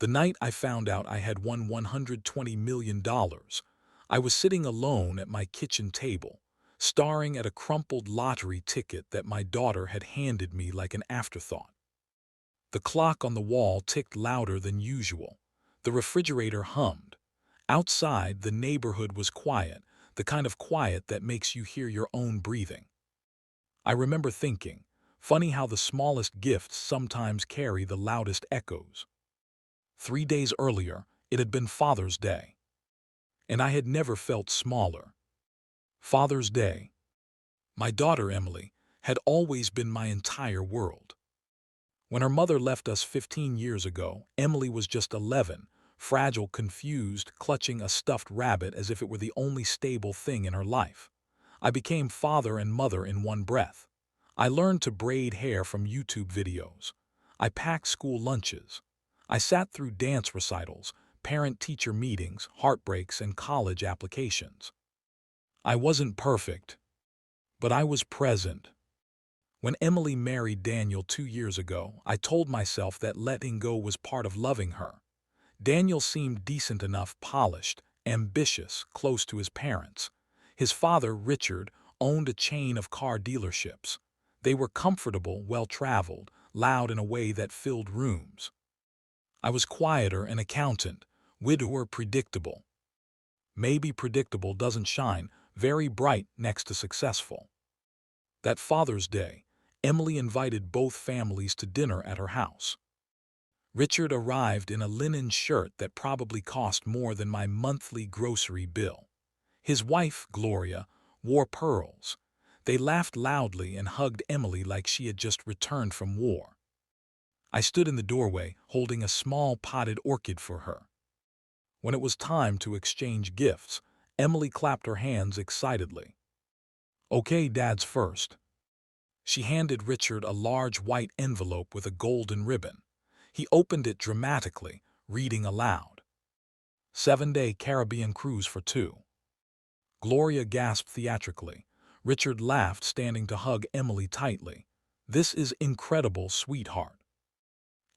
The night I found out I had won $120 million, I was sitting alone at my kitchen table, staring at a crumpled lottery ticket that my daughter had handed me like an afterthought. The clock on the wall ticked louder than usual. The refrigerator hummed. Outside, the neighborhood was quiet, the kind of quiet that makes you hear your own breathing. I remember thinking, funny how the smallest gifts sometimes carry the loudest echoes. 3 days earlier, it had been Father's Day, and I had never felt smaller. Father's Day. My daughter Emily had always been my entire world. When her mother left us 15 years ago, Emily was just 11, fragile, confused, clutching a stuffed rabbit as if it were the only stable thing in her life. I became father and mother in one breath. I learned to braid hair from YouTube videos. I packed school lunches. I sat through dance recitals, parent-teacher meetings, heartbreaks, and college applications. I wasn't perfect, but I was present. When Emily married Daniel 2 years ago, I told myself that letting go was part of loving her. Daniel seemed decent enough, polished, ambitious, close to his parents. His father, Richard, owned a chain of car dealerships. They were comfortable, well-traveled, loud in a way that filled rooms. I was quieter, an accountant, widower, predictable. Maybe predictable doesn't shine very bright next to successful. That Father's Day, Emily invited both families to dinner at her house. Richard arrived in a linen shirt that probably cost more than my monthly grocery bill. His wife, Gloria, wore pearls. They laughed loudly and hugged Emily like she had just returned from war. I stood in the doorway, holding a small potted orchid for her. When it was time to exchange gifts, Emily clapped her hands excitedly. "Okay, Dad's first." She handed Richard a large white envelope with a golden ribbon. He opened it dramatically, reading aloud. 7-day Caribbean cruise for two. Gloria gasped theatrically. Richard laughed, standing to hug Emily tightly. "This is incredible, sweetheart."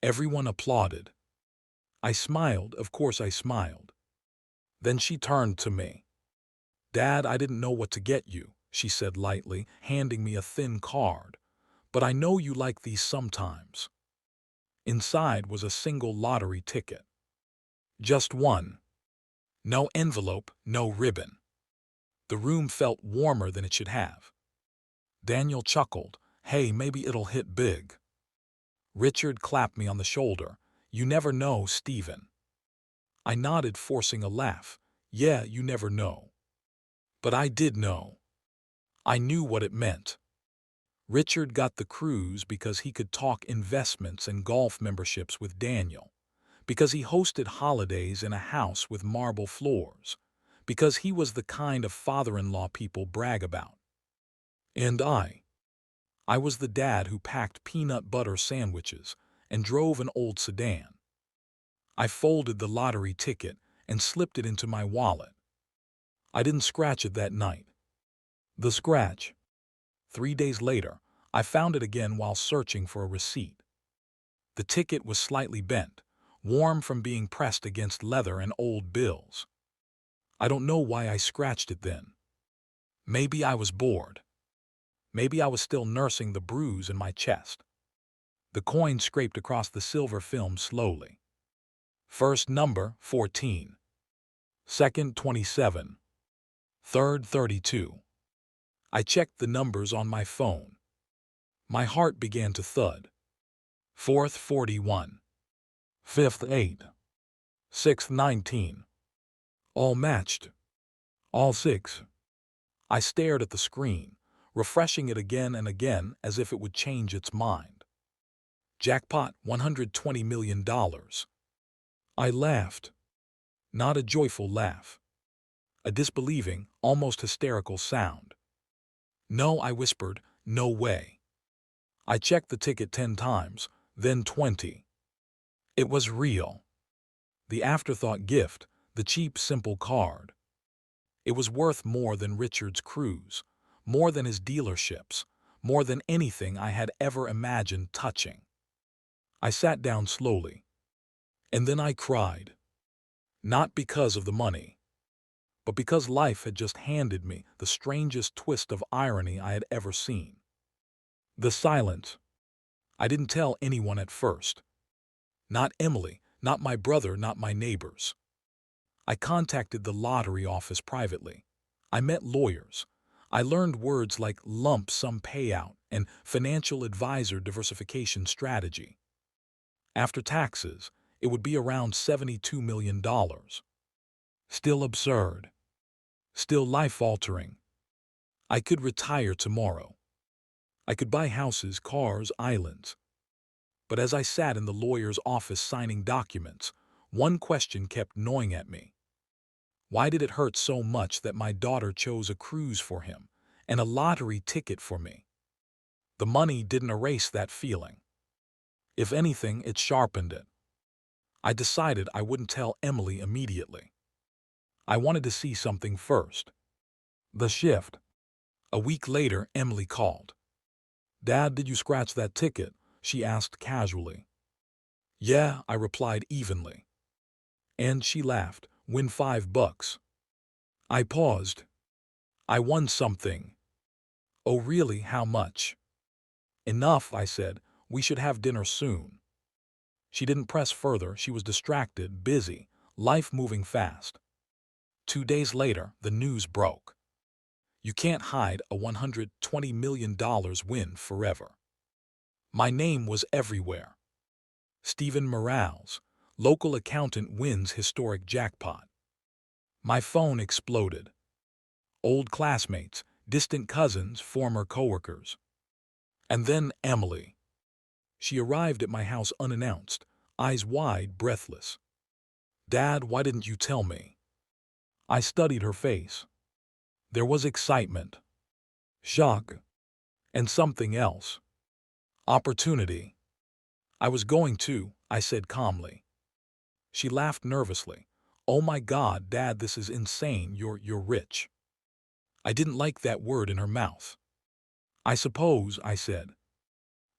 Everyone applauded. I smiled, of course I smiled. Then she turned to me. "Dad, I didn't know what to get you," she said lightly, handing me a thin card. "But I know you like these sometimes." Inside was a single lottery ticket. Just one. No envelope, no ribbon. The room felt warmer than it should have. Daniel chuckled. "Hey, maybe it'll hit big." Richard clapped me on the shoulder. "You never know, Stephen." I nodded, forcing a laugh. "Yeah, you never know." But I did know. I knew what it meant. Richard got the cruise because he could talk investments and golf memberships with Daniel, because he hosted holidays in a house with marble floors, because he was the kind of father-in-law people brag about. And I was the dad who packed peanut butter sandwiches and drove an old sedan. I folded the lottery ticket and slipped it into my wallet. I didn't scratch it that night. The scratch. 3 days later, I found it again while searching for a receipt. The ticket was slightly bent, warm from being pressed against leather and old bills. I don't know why I scratched it then. Maybe I was bored. Maybe I was still nursing the bruise in my chest. The coin scraped across the silver film slowly. First number, 14. Second, 27. Third, 32. I checked the numbers on my phone. My heart began to thud. Fourth, 41. Fifth, 8. Sixth, 19. All matched. All 6. I stared at the screen, refreshing it again and again as if it would change its mind. Jackpot, $120 million. I laughed. Not a joyful laugh. A disbelieving, almost hysterical sound. "No," I whispered, "no way." I checked the ticket 10 times, then 20. It was real. The afterthought gift, the cheap, simple card. It was worth more than Richard's cruise, more than his dealerships, more than anything I had ever imagined touching. I sat down slowly. And then I cried, not because of the money, but because life had just handed me the strangest twist of irony I had ever seen. The silence. I didn't tell anyone at first. Not Emily, not my brother, not my neighbors. I contacted the lottery office privately. I met lawyers. I learned words like lump sum payout and financial advisor diversification strategy. After taxes, it would be around $72 million. Still absurd. Still life-altering. I could retire tomorrow. I could buy houses, cars, islands. But as I sat in the lawyer's office signing documents, one question kept gnawing at me. Why did it hurt so much that my daughter chose a cruise for him and a lottery ticket for me? The money didn't erase that feeling. If anything, it sharpened it. I decided I wouldn't tell Emily immediately. I wanted to see something first. The shift. A week later, Emily called. "Dad, did you scratch that ticket?" she asked casually. "Yeah," I replied evenly. And she laughed. "Win $5." I paused. "I won something." "Oh really, how much?" "Enough," I said. "We should have dinner soon." She didn't press further. She was distracted, busy, life moving fast. 2 days later, the news broke. You can't hide a $120 million win forever. My name was everywhere. Stephen Morales, local accountant, wins historic jackpot. My phone exploded. Old classmates, distant cousins, former coworkers. And then Emily. She arrived at my house unannounced, eyes wide, breathless. "Dad, why didn't you tell me?" I studied her face. There was excitement, shock, and something else. Opportunity. "I was going to," I said calmly. She laughed nervously. "Oh my God, Dad, this is insane. You're rich." I didn't like that word in her mouth. "I suppose," I said.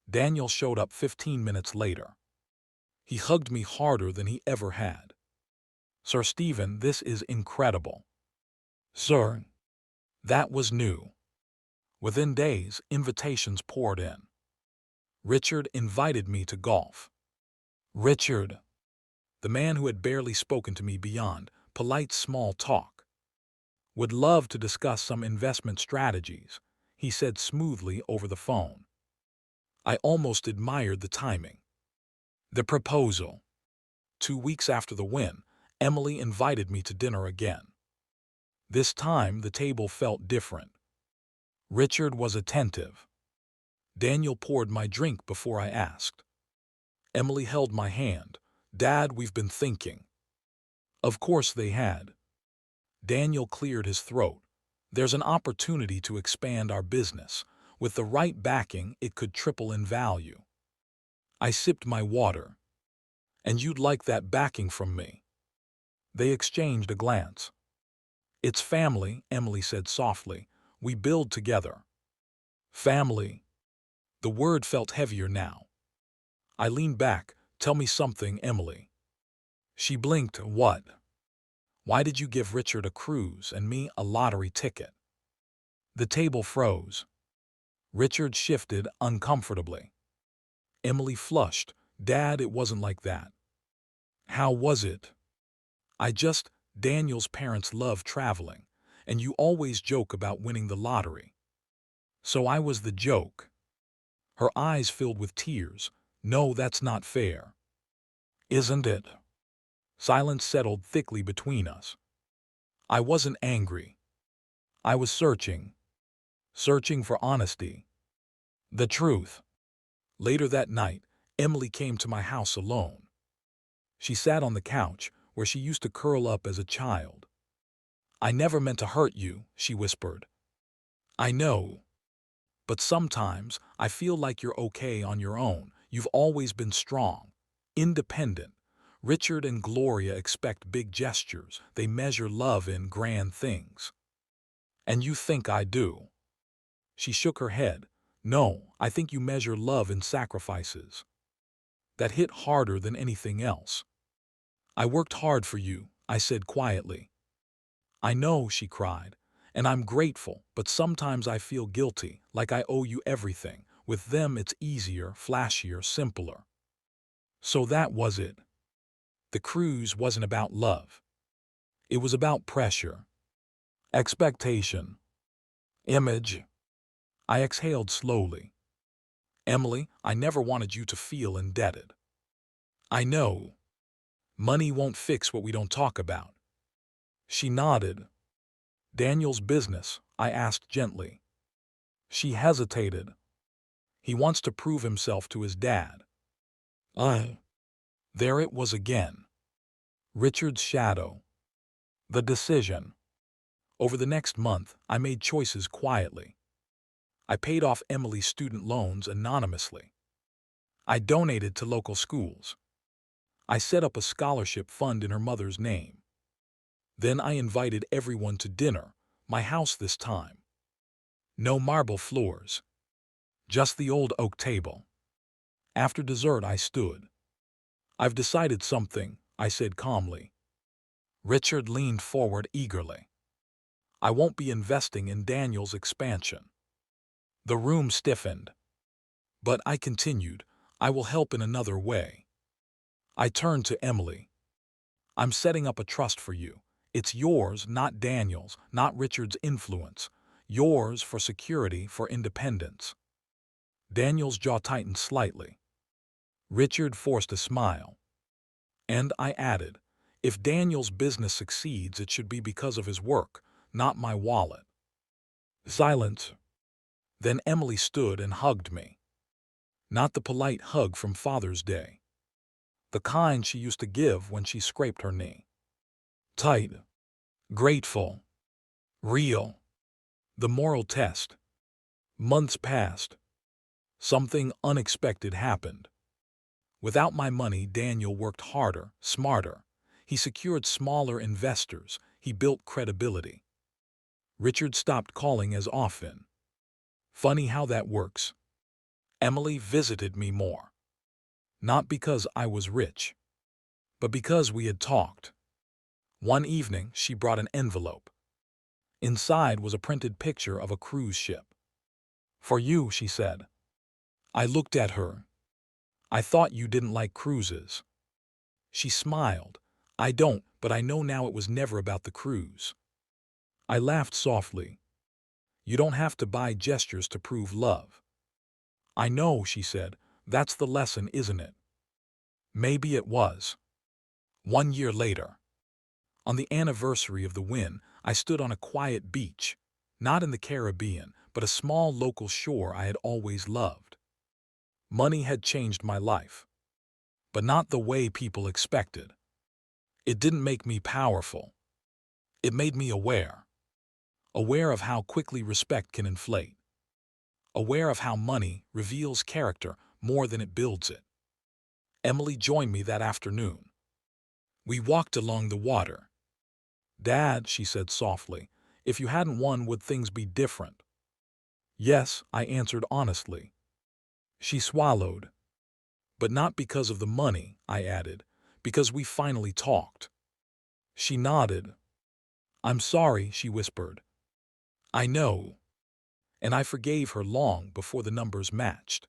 Daniel showed up 15 minutes later. He hugged me harder than he ever had. "Sir Stephen, this is incredible." "Sir?" That was new. Within days, invitations poured in. Richard invited me to golf. Richard, the man who had barely spoken to me beyond polite small talk, would love to discuss some investment strategies, he said smoothly over the phone. I almost admired the timing. The proposal. 2 weeks after the win, Emily invited me to dinner again. This time, the table felt different. Richard was attentive. Daniel poured my drink before I asked. Emily held my hand. "Dad, we've been thinking." Of course they had. Daniel cleared his throat. "There's an opportunity to expand our business. With the right backing, it could triple in value." I sipped my water. "And you'd like that backing from me?" They exchanged a glance. "It's family," Emily said softly. "We build together." Family. The word felt heavier now. I leaned back. "Tell me something, Emily." She blinked. "What?" "Why did you give Richard a cruise and me a lottery ticket?" The table froze. Richard shifted uncomfortably. Emily flushed. "Dad, it wasn't like that." "How was it?" Daniel's parents love traveling, and you always joke about winning the lottery." "So I was the joke." Her eyes filled with tears. "No, that's not fair." "Isn't it?" Silence settled thickly between us. I wasn't angry. I was searching. Searching for honesty. The truth. Later that night, Emily came to my house alone. She sat on the couch, where she used to curl up as a child. "I never meant to hurt you," she whispered. "I know. But sometimes I feel like you're okay on your own. You've always been strong, independent. Richard and Gloria expect big gestures. They measure love in grand things. And you think I do." She shook her head. "No, I think you measure love in sacrifices." That hit harder than anything else. I worked hard for you, I said quietly. I know, she cried, and I'm grateful, but sometimes I feel guilty, like I owe you everything. With them it's easier, flashier, simpler. So that was it. The cruise wasn't about love. It was about pressure, expectation, image. I exhaled slowly. Emily, I never wanted you to feel indebted. I know. Money won't fix what we don't talk about. She nodded. Daniel's business, I asked gently. She hesitated. He wants to prove himself to his dad. There it was again. Richard's shadow. The decision. Over the next month, I made choices quietly. I paid off Emily's student loans anonymously. I donated to local schools. I set up a scholarship fund in her mother's name. Then I invited everyone to dinner, my house this time. No marble floors, just the old oak table. After dessert, I stood. I've decided something, I said calmly. Richard leaned forward eagerly. I won't be investing in Daniel's expansion. The room stiffened. But I continued, I will help in another way. I turned to Emily. I'm setting up a trust for you. It's yours, not Daniel's, not Richard's influence. Yours for security, for independence. Daniel's jaw tightened slightly. Richard forced a smile. And I added, if Daniel's business succeeds, it should be because of his work, not my wallet. Silence. Then Emily stood and hugged me. Not the polite hug from Father's Day. The kind she used to give when she scraped her knee. Tight. Grateful. Real. The moral test. Months passed. Something unexpected happened. Without my money, Daniel worked harder, smarter. He secured smaller investors. He built credibility. Richard stopped calling as often. Funny how that works. Emily visited me more. Not because I was rich, but because we had talked. One evening, she brought an envelope. Inside was a printed picture of a cruise ship. For you, she said. I looked at her. I thought you didn't like cruises. She smiled. I don't, but I know now it was never about the cruise. I laughed softly. You don't have to buy gestures to prove love. I know, she said. That's the lesson, isn't it? Maybe it was. 1 year later. On the anniversary of the win, I stood on a quiet beach, not in the Caribbean, but a small local shore I had always loved. Money had changed my life, but not the way people expected. It didn't make me powerful. It made me aware. Aware of how quickly respect can inflate. Aware of how money reveals character more than it builds it. Emily joined me that afternoon. We walked along the water. Dad, she said softly, if you hadn't won, would things be different? Yes, I answered honestly. She swallowed. But not because of the money, I added, because we finally talked. She nodded. I'm sorry, she whispered. I know. And I forgave her long before the numbers matched.